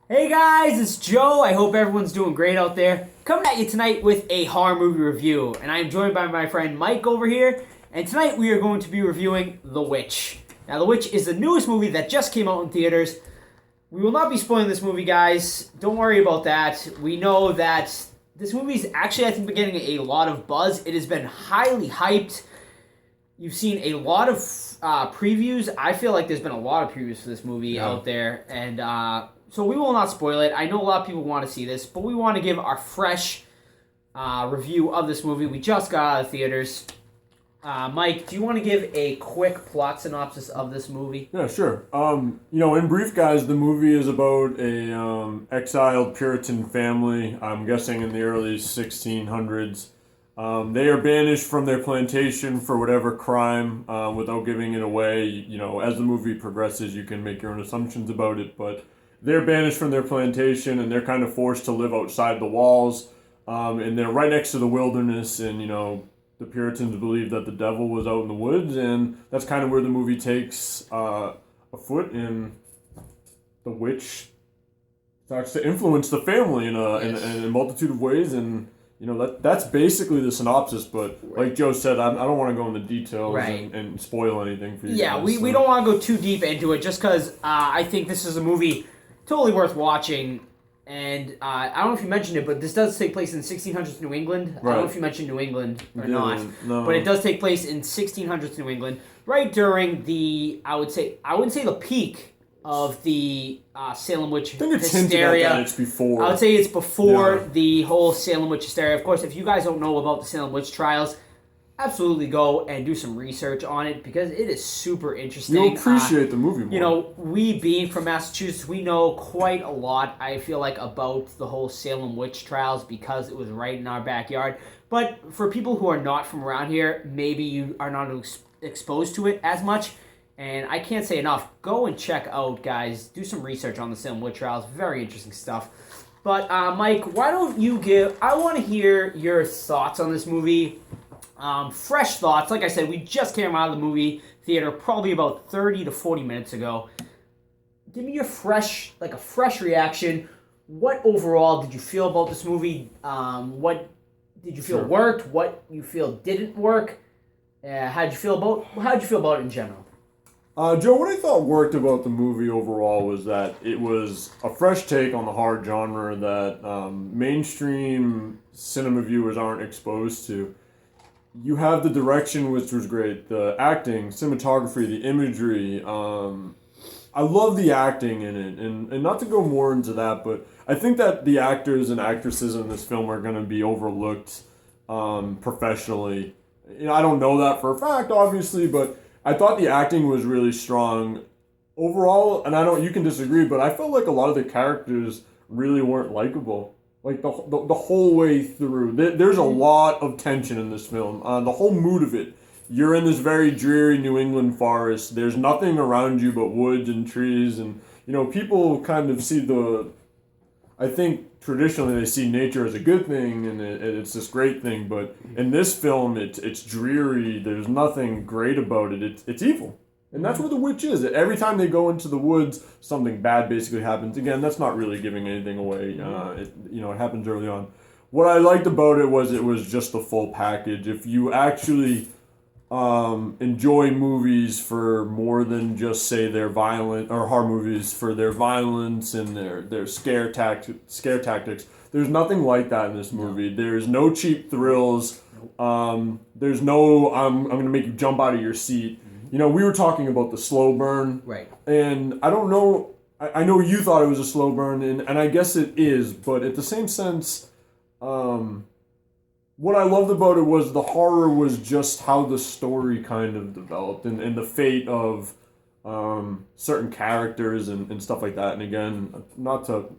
Hey guys, it's Joe. I hope everyone's doing great out there. Coming at you tonight with a horror movie review, and I am joined by my friend Mike over here. And tonight we are going to be reviewing The Witch. Now, The Witch is the newest movie that just came out in theaters. We will not be spoiling this movie, guys. Don't worry about that. We know that this movie is actually, I think, been getting a lot of buzz. It has been highly hyped. You've seen a lot of previews. I feel like there's been a lot of previews for this movie out there, and so we will not spoil it. I know a lot of people want to see this, but we want to give our fresh review of this movie. We just got out of theaters. Mike, do you want to give a quick plot synopsis of this movie? Yeah, sure. In brief, guys, the movie is about a exiled Puritan family. I'm guessing in the early 1600s. They are banished from their plantation for whatever crime, without giving it away. As the movie progresses, you can make your own assumptions about it, but they're banished from their plantation and they're kind of forced to live outside the walls. And they're right next to the wilderness, and the Puritans believed that the devil was out in the woods, and that's kind of where the movie takes a foot, and the witch starts to influence the family in a multitude of ways, and that's basically the synopsis. But like Joe said, I don't want to go into details and spoil anything for you. Yeah, guys, we don't want to go too deep into it, just because I think this is a movie totally worth watching. And I don't know if you mentioned it, but this does take place in 1600s New England. I don't know if you mentioned New England or not, but it does take place in 1600s New England, right during the I wouldn't say the peak of the Salem witch I think it's hysteria. Hinted at that it's before. I would say it's before the whole Salem witch hysteria. Of course, if you guys don't know about the Salem witch trials, absolutely go and do some research on it, because it is super interesting. You'll appreciate the movie more. We being from Massachusetts, we know quite a lot, I feel like, about the whole Salem witch trials, because it was right in our backyard. But for people who are not from around here, maybe you are not exposed to it as much. And I can't say enough. Go and check out, guys. Do some research on the Salem witch trials. Very interesting stuff. But Mike, why don't you I want to hear your thoughts on this movie. Fresh thoughts. Like I said, we just came out of the movie theater probably about 30 to 40 minutes ago. Give me a fresh reaction. What overall did you feel about this movie? What did you feel worked? What you feel didn't work? How'd you feel about it in general? Joe, what I thought worked about the movie overall was that it was a fresh take on the horror genre that mainstream cinema viewers aren't exposed to. You have the direction, which was great, the acting, cinematography, the imagery. I love the acting in it, and not to go more into that, but I think that the actors and actresses in this film are going to be overlooked professionally. I don't know that for a fact, obviously, but I thought the acting was really strong overall, and you can disagree, but I felt like a lot of the characters really weren't likable. Like the whole way through. There's a lot of tension in this film. The whole mood of it. You're in this very dreary New England forest. There's nothing around you but woods and trees, and people kind of see I think traditionally they see nature as a good thing, and it's this great thing. But in this film, it's dreary. There's nothing great about it. It's evil. And that's where the witch is. Every time they go into the woods, something bad basically happens. Again, that's not really giving anything away. It happens early on. What I liked about it was just the full package. If you actually enjoy movies for more than just, say, their violent, or horror movies for their violence and their scare tactics, there's nothing like that in this movie. There's no cheap thrills. There's no I'm going to make you jump out of your seat. We were talking about the slow burn. Right. And I don't know, I know you thought it was a slow burn, and I guess it is, but at the same sense, what I loved about it was the horror was just how the story kind of developed, and the fate of certain characters and stuff like that. And again, not to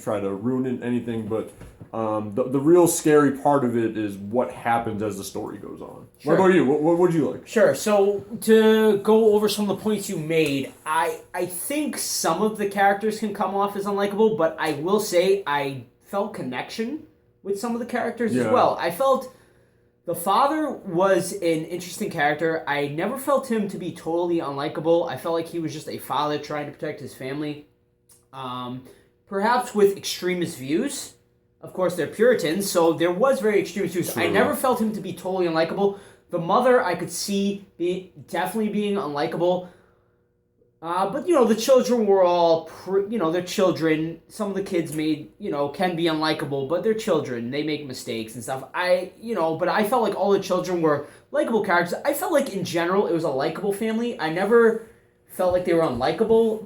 try to ruin anything, but the real scary part of it is what happens as the story goes on. Sure. What about you? What would you like? Sure. So to go over some of the points you made, I think some of the characters can come off as unlikable, but I will say I felt connection with some of the characters as well. I felt the father was an interesting character. I never felt him to be totally unlikable. I felt like he was just a father trying to protect his family. perhaps with extremist views. Of course, they're Puritans, so there was very extremist views. True. I never felt him to be totally unlikable. The mother, I could see definitely being unlikable. But, the children were all, they're children. Some of the kids can be unlikable, but they're children. They make mistakes and stuff. But I felt like all the children were likable characters. I felt like, in general, it was a likable family. I never felt like they were unlikable.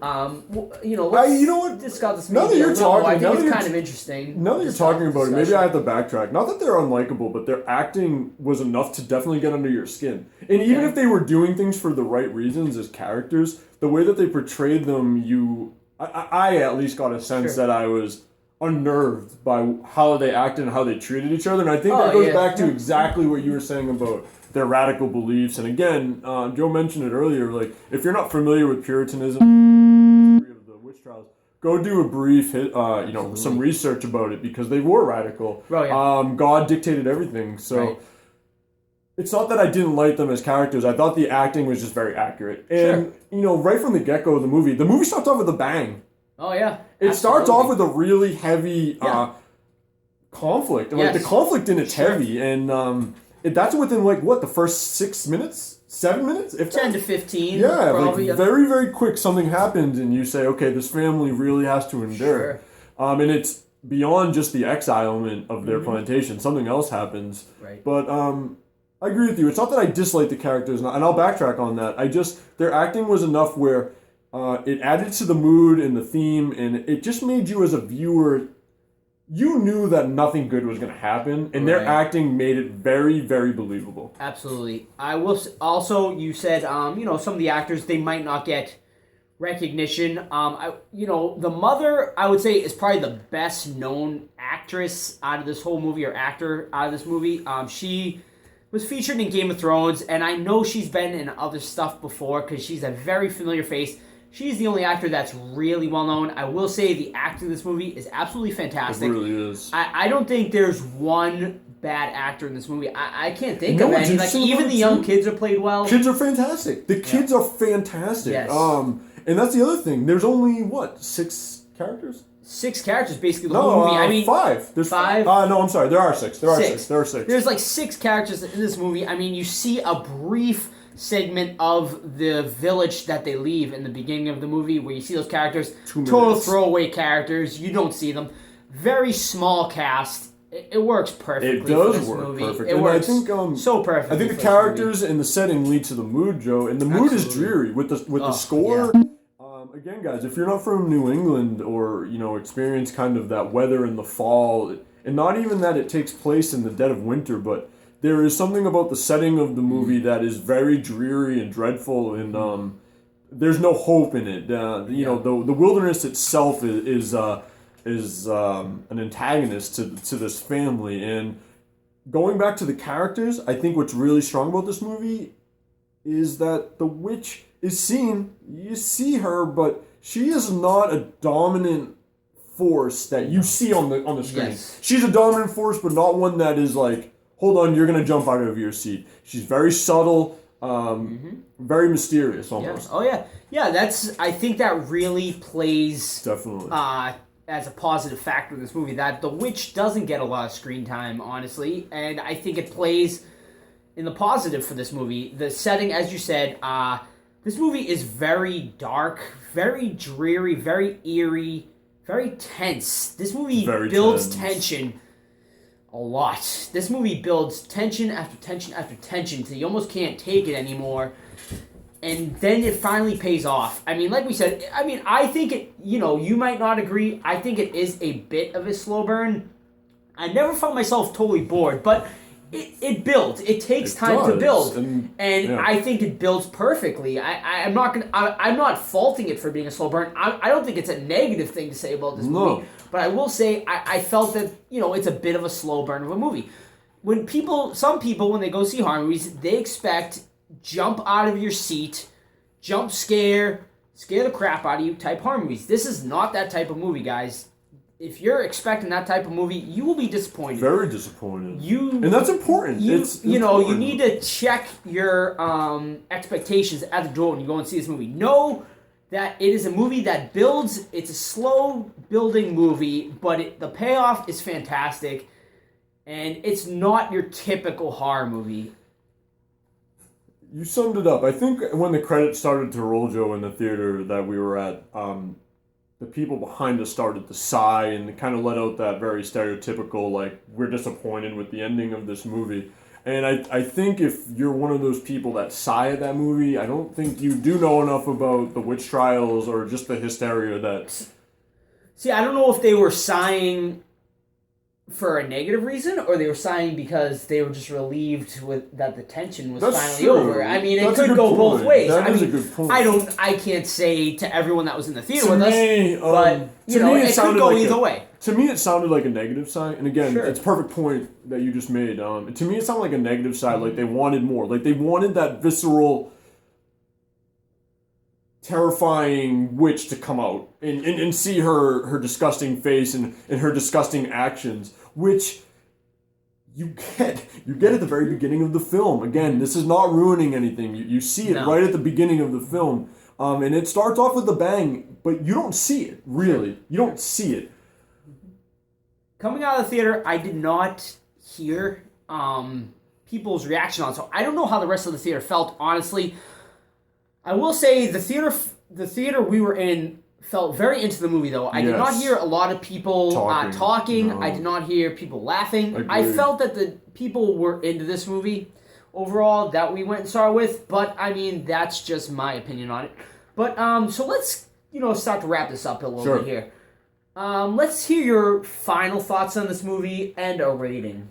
Let's discuss this movie. Now that you're talking, I think it's kind of interesting. Now that you're talking about it, maybe I have to backtrack. Not that they're unlikable, but their acting was enough to definitely get under your skin. And even if they were doing things for the right reasons as characters, the way that they portrayed them, I at least got a sense that I was unnerved by how they acted and how they treated each other. And I think that goes back to exactly what you were saying about their radical beliefs. And again, Joe mentioned it earlier, like, if you're not familiar with Puritanism, history of the witch trials, go do a brief, some research about it, because they were radical. Oh, yeah. God dictated everything. So it's not that I didn't like them as characters. I thought the acting was just very accurate. And, right from the get-go of the movie starts off with a bang. Oh, yeah. It starts off with a really heavy conflict. And, the conflict in it's heavy. And that's within, the first 6 minutes? 7 minutes? If 10 to 15. Yeah, probably. Very, very quick something happens and you say, okay, this family really has to endure. Sure. And it's beyond just the exilement of their plantation. Something else happens. Right. But I agree with you. It's not that I dislike the characters, and I'll backtrack on that. Their acting was enough where it added to the mood and the theme, and it just made you as a viewer, you knew that nothing good was going to happen, and their acting made it very, very believable. Absolutely. I will also, you said, some of the actors, they might not get recognition. The mother, I would say, is probably the best known actress out of this whole movie, or actor out of this movie. She was featured in Game of Thrones, and I know she's been in other stuff before because she's a very familiar face. She's the only actor that's really well known. I will say the acting in this movie is absolutely fantastic. It really is. I don't think there's one bad actor in this movie. I can't think of any. Like, even the young kids are played well. Kids are fantastic. The kids are fantastic. Yes. And that's the other thing. There's only, 6 characters? 6 characters, basically, the whole movie. I mean, 5. There's 5. No, I'm sorry. There are 6. There are 6. There's 6 characters in this movie. I mean, you see a brief segment of the village that they leave in the beginning of the movie, where you see those characters. 2 minutes. Total throwaway characters. You don't see them. Very small cast. It works perfectly. It does for this work movie. perfectly. It works so perfectly. I think the characters and the setting lead to the mood, Joe, and the mood is dreary with the score. Yeah. Again, guys, if you're not from New England or experience kind of that weather in the fall, and not even that it takes place in the dead of winter, but there is something about the setting of the movie that is very dreary and dreadful, and there's no hope in it. The wilderness itself is an antagonist to this family. And going back to the characters, I think what's really strong about this movie is that the witch is seen. You see her, but she is not a dominant force that you see on the screen. Yes. She's a dominant force, but not one that is like, hold on, you're gonna jump out of your seat. She's very subtle, very mysterious almost. Yeah. Oh yeah. I think that really plays Definitely. As a positive factor in this movie, that the witch doesn't get a lot of screen time, honestly, and I think it plays in the positive for this movie. The setting, as you said, this movie is very dark, very dreary, very eerie, very tense. This movie builds tension a lot. This movie builds tension after tension after tension till you almost can't take it anymore. And then it finally pays off. I mean, like we said, I think it, you might not agree. I think it is a bit of a slow burn. I never found myself totally bored, but it builds. It takes time to build. And I think it builds perfectly. I'm not faulting it for being a slow burn. I don't think it's a negative thing to say about this movie. But I will say, I felt that, it's a bit of a slow burn of a movie. Some people, when they go see horror movies, they expect jump out of your seat, jump scare the crap out of you type horror movies. This is not that type of movie, guys. If you're expecting that type of movie, you will be disappointed. Very disappointed. And that's important. You need to check your expectations at the door when you go and see this movie. Know that it is a movie that builds. It's a slow building movie, but the payoff is fantastic, and it's not your typical horror movie. You summed it up. I think when the credits started to roll, Joe, in the theater that we were at, the people behind us started to sigh and kind of let out that very stereotypical, like, we're disappointed with the ending of this movie. And I think if you're one of those people that sigh at that movie, I don't think you do know enough about the witch trials or just the hysteria that... See, I don't know if they were sighing for a negative reason, or they were sighing because they were just relieved with that the tension was finally true. over. I mean, That's it could go both ways. That I is mean, a good point. I can't say to everyone that was in the theater To with me, us, but you know, it could go either way. To me, it sounded like a negative sign, and again, Sure. it's a perfect point that you just made. To me, it sounded like a negative side, like they wanted more, like they wanted that visceral, terrifying witch to come out and see her disgusting face and her disgusting actions, which you get at the very beginning of the film. Again, this is not ruining anything. You see it right at the beginning of the film, and it starts off with a bang, but you don't see it, really. Sure. You don't see it. Coming out of the theater, I did not hear people's reaction on it, so I don't know how the rest of the theater felt, honestly. I will say the theater we were in felt very into the movie, though. I did not hear a lot of people talking. No. I did not hear people laughing. I felt that the people were into this movie overall that we went and saw it with, but I mean, that's just my opinion on it. But so let's start to wrap this up a little bit here. Let's hear your final thoughts on this movie and a rating.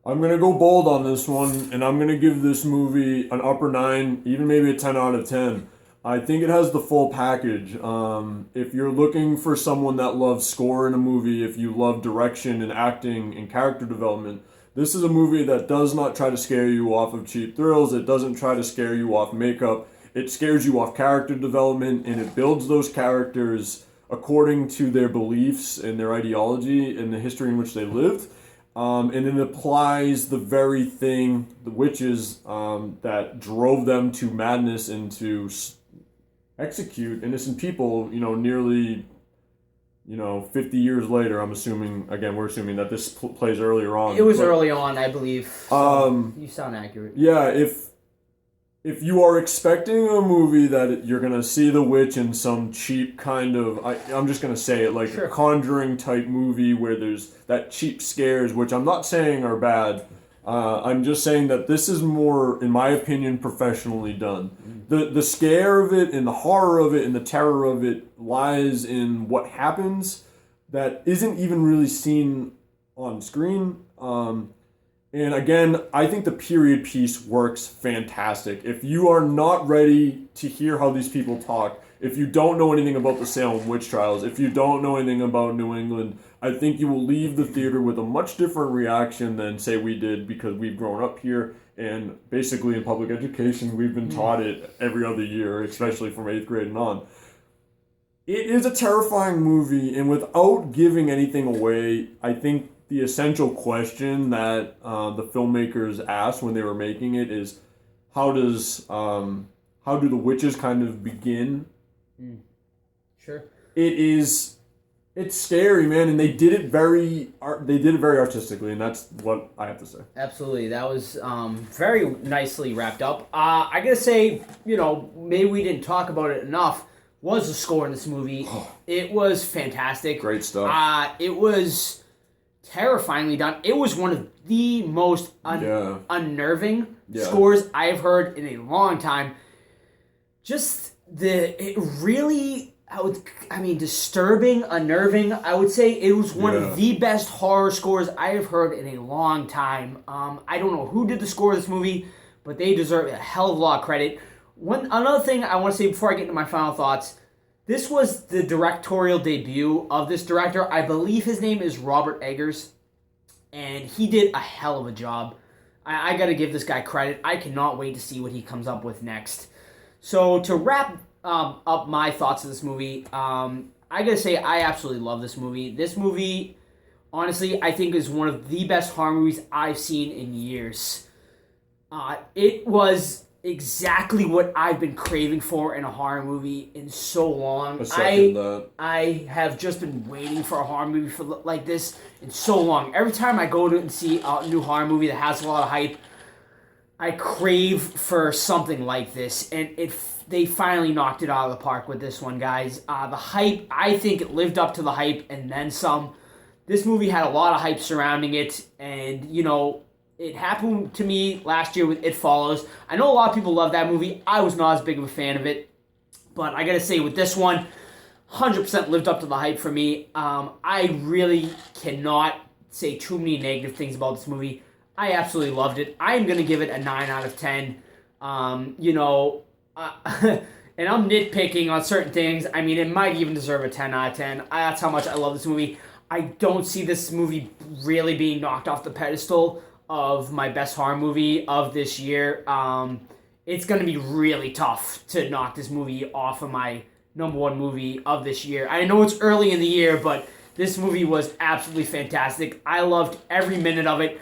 I'm going to go bold on this one, and I'm going to give this movie an upper 9, even maybe a 10 out of 10. I think it has the full package. If you're looking for someone that loves score in a movie, if you love direction and acting and character development, this is a movie that does not try to scare you off of cheap thrills. It doesn't try to scare you off makeup. It scares you off character development, and it builds those characters according to their beliefs and their ideology and the history in which they lived. And it applies the very thing, the witches, that drove them to madness and to execute innocent people, nearly, 50 years later. I'm assuming, again, we're assuming that this plays earlier on. It was early on, I believe. So you sound accurate. Yeah, if you are expecting a movie that you're going to see the witch in some cheap kind of, I'm just going to say it, like a Conjuring type movie where there's that cheap scares, which I'm not saying are bad. I'm just saying that this is more, in my opinion, professionally done. The scare of it and the horror of it and the terror of it lies in what happens that isn't even really seen on screen. And again, I think the period piece works fantastic. If you are not ready to hear how these people talk, if you don't know anything about the Salem witch trials, if you don't know anything about New England, I think you will leave the theater with a much different reaction than, say, we did, because we've grown up here and basically in public education, we've been taught it every other year, especially from 8th grade and on. It is a terrifying movie, and without giving anything away, I think the essential question that the filmmakers asked when they were making it is, how do the witches kind of begin? Sure. It's scary, man, and they did it very artistically, and that's what I have to say. Absolutely, that was very nicely wrapped up. I gotta say, maybe we didn't talk about it enough. Was the score in this movie? It was fantastic. Great stuff. It was terrifyingly done. It was one of the most unnerving scores I've heard in a long time. Disturbing, unnerving. I would say it was one of the best horror scores I have heard in a long time. I don't know who did the score of this movie, but they deserve a hell of a lot of credit. Another thing I want to say before I get into my final thoughts, this was the directorial debut of this director. I believe his name is Robert Eggers, and he did a hell of a job. I got to give this guy credit. I cannot wait to see what he comes up with next. So to wrap up my thoughts of this movie, I got to say I absolutely love this movie. This movie, honestly, I think is one of the best horror movies I've seen in years. It was exactly what I've been craving for in a horror movie in so long. I second that. I have just been waiting for a horror movie for like this in so long. Every time I go to and see a new horror movie that has a lot of hype, I crave for something like this, and they finally knocked it out of the park with this one, guys. The hype, I think it lived up to the hype and then some. This movie had a lot of hype surrounding it, and, you know, it happened to me last year with It Follows. I know a lot of people love that movie. I was not as big of a fan of it, but I gotta say, with this one, 100% lived up to the hype for me. I really cannot say too many negative things about this movie. I absolutely loved it. I am going to give it a 9 out of 10. You know, and I'm nitpicking on certain things. I mean, it might even deserve a 10 out of 10. That's how much I love this movie. I don't see this movie really being knocked off the pedestal of my best horror movie of this year. It's going to be really tough to knock this movie off of my number one movie of this year. I know it's early in the year, but this movie was absolutely fantastic. I loved every minute of it.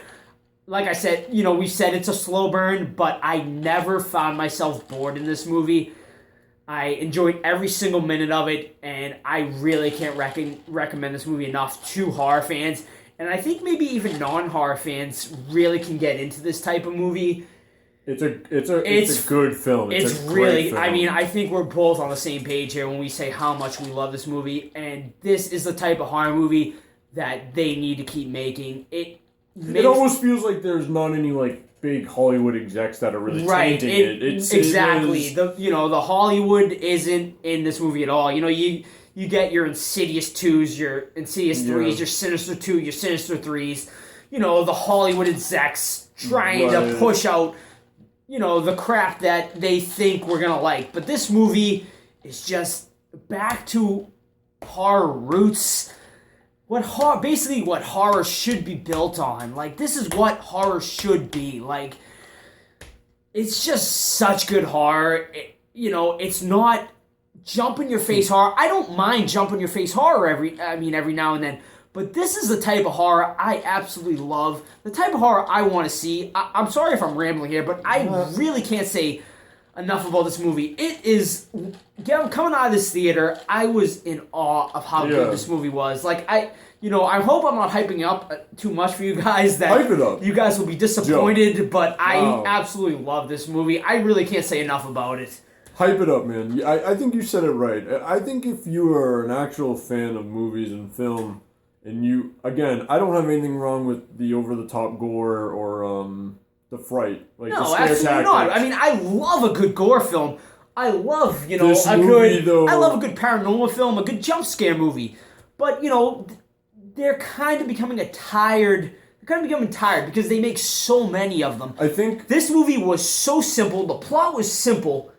Like I said, you know, we said it's a slow burn, but I never found myself bored in this movie. I enjoyed every single minute of it, and I really can't recommend this movie enough to horror fans. And I think maybe even non-horror fans really can get into this type of movie. It's a good film. It's a really, great film. I mean, I think we're both on the same page here when we say how much we love this movie, and this is the type of horror movie that they need to keep making. It almost feels like there's not any like big Hollywood execs that are really tainting it. Exactly. The Hollywood isn't in this movie at all. You know, you get your Insidious 2s, your Insidious 3s, your Sinister 2, your Sinister 3s. You know, the Hollywood execs trying to push out, you know, the crap that they think we're gonna like. But this movie is just back to horror roots. What horror should be built on. Like, this is what horror should be. Like, it's just such good horror. You know, it's not jump in your face horror. I don't mind jump in your face horror every now and then. But this is the type of horror I absolutely love. The type of horror I want to see. I'm sorry if I'm rambling here, but I really can't say enough about this movie. It is... Coming out of this theater, I was in awe of how good this movie was. Like, I hope I'm not hyping up too much for you guys. That Hype it up. You guys will be disappointed, but I absolutely love this movie. I really can't say enough about it. Hype it up, man. I think you said it right. I think if you are an actual fan of movies and film, and you... Again, I don't have anything wrong with the over-the-top gore or... the fright, like no, the scare absolutely tactics. not. I mean, I love a good gore film. I love, I love a good paranormal film, a good jump scare movie. But, you know, they're kind of becoming tired because they make so many of them. I think this movie was so simple. The plot was simple,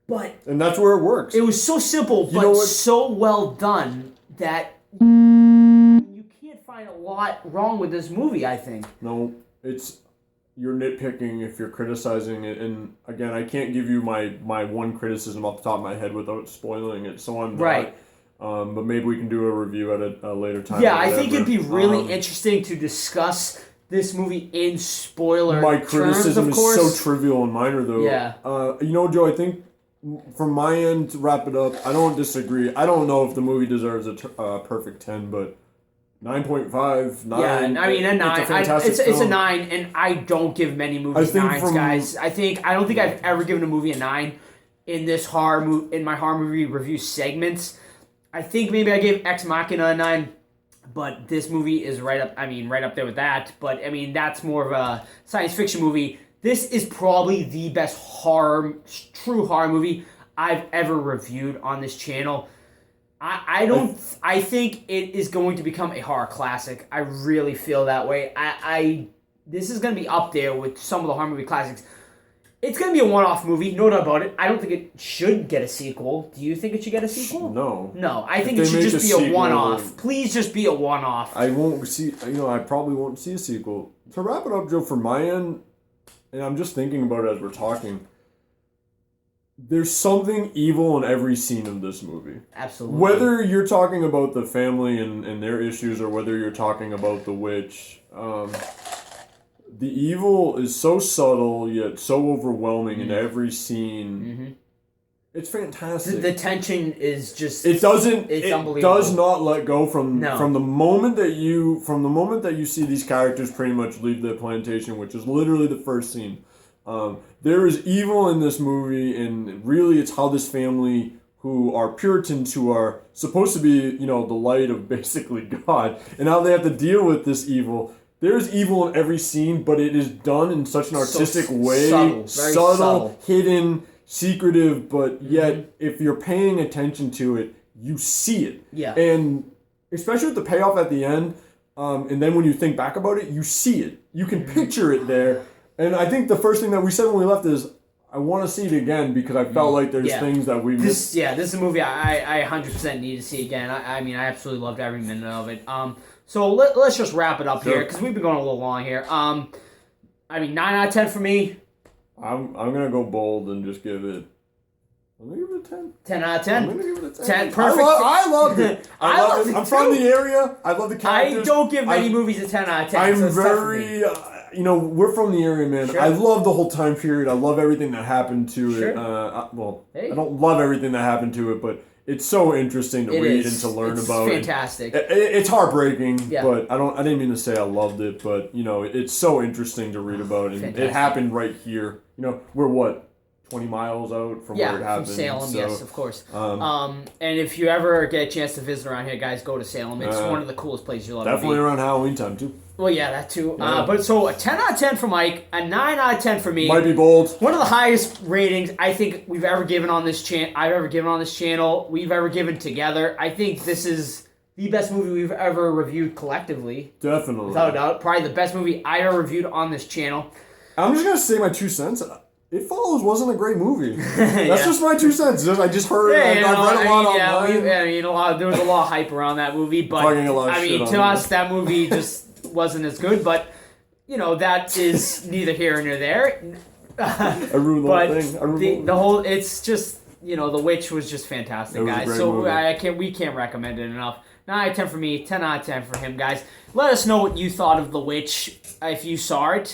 and that's where it works. It was so simple, but so well done that you can't find a lot wrong with this movie, I think. No, you're nitpicking if you're criticizing it, and again, I can't give you my one criticism off the top of my head without spoiling it, so I'm not. Right. But maybe we can do a review at a later time. Yeah, I think it'd be really interesting to discuss this movie in spoiler my terms, criticism of course. is so trivial and minor, though. Yeah. You know, Joe, I think from my end, to wrap it up, I don't disagree. I don't know if the movie deserves a perfect 10, but 9.5, 9. Yeah, I mean, a 9. It's a 9, and I don't give many movies 9s, guys. I don't think I've ever given a movie a 9 in this in my horror movie review segments. I think maybe I gave Ex Machina a 9, but this movie is right up there with that. But, I mean, that's more of a science fiction movie. This is probably the best true horror movie I've ever reviewed on this channel. I think it is going to become a horror classic. I really feel that way. This is going to be up there with some of the horror movie classics. It's going to be a one-off movie, no doubt about it. I don't think it should get a sequel. Do you think it should get a sequel? No. No, I think it should just be a one-off. Please just be a one-off. I probably won't see a sequel. To wrap it up, Joe, from my end, and I'm just thinking about it as we're talking, there's something evil in every scene of this movie. Absolutely. Whether you're talking about the family and their issues, or whether you're talking about the witch, the evil is so subtle yet so overwhelming in every scene. It's fantastic. The tension is just it doesn't it's it unbelievable. does not let go from No. the moment that you see these characters pretty much leave the plantation, which is literally the first scene. There is evil in this movie, and really it's how this family, who are Puritans, who are supposed to be, the light of basically God, and how they have to deal with this evil. There's evil in every scene, but it is done in such an artistic way, subtle, very subtle. hidden, secretive, but yet if you're paying attention to it, you see it. Yeah. And especially with the payoff at the end, and then when you think back about it, you see it. You can picture it there. And I think the first thing that we said when we left is, I want to see it again because I felt like there's things that we missed. This is a movie I 100% need to see again. I mean, I absolutely loved every minute of it. So let's just wrap it up here because we've been going a little long here. I mean, 9 out of 10 for me. I'm gonna go bold and just give it. I'm gonna give it a 10. 10 out of 10. I'm gonna give it a 10. 10, perfect. I loved it. I loved it I'm too. from the area. I love the characters. I don't give many movies a 10 out of 10. I'm so it's tough for very. me. We're from the area, man. Sure. I love the whole time period. I love everything that happened to Sure. it. I Hey. don't love everything that happened to it, but it's so interesting to read and to learn about. It's fantastic. It's heartbreaking, Yeah. but I didn't mean to say I loved it, but it's so interesting to read about, and Fantastic. it happened right here. We're what, 20 miles out from where it Yeah, happened. from Salem, so, yes, of course. And if you ever get a chance to visit around here, guys, go to Salem. It's one of the coolest places you'll ever definitely be. around Halloween time too. Well, yeah, that too. Yeah. But so a 10 out of 10 for Mike, a 9 out of 10 for me. Might be bold. One of the highest ratings I think we've ever given on this channel. We've ever given together. I think this is the best movie we've ever reviewed collectively, Definitely. without a doubt. Probably the best movie I ever reviewed on this channel. I'm just gonna say my 2 cents. It Follows wasn't a great movie. That's Yeah. just my 2 cents. I just heard. Yeah, I've read a lot online. There was a lot of hype around that movie, but Fucking a lot of I mean, shit to on us, that movie just wasn't as good. But that is neither here nor there. I ruined the But whole thing. I ruined the whole, it's just, The Witch was just fantastic, It was a guys. great So movie. we can't recommend it enough. 9 out of 10 for me, 10 out of 10 for him, guys. Let us know what you thought of The Witch if you saw it.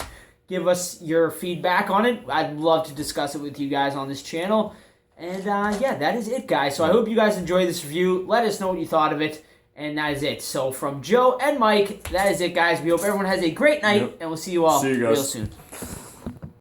Give us your feedback on it. I'd love to discuss it with you guys on this channel. And that is it, guys. So I hope you guys enjoyed this review. Let us know what you thought of it. And that is it. So from Joe and Mike, that is it, guys. We hope everyone has a great night, and we'll see you all See you guys. real soon.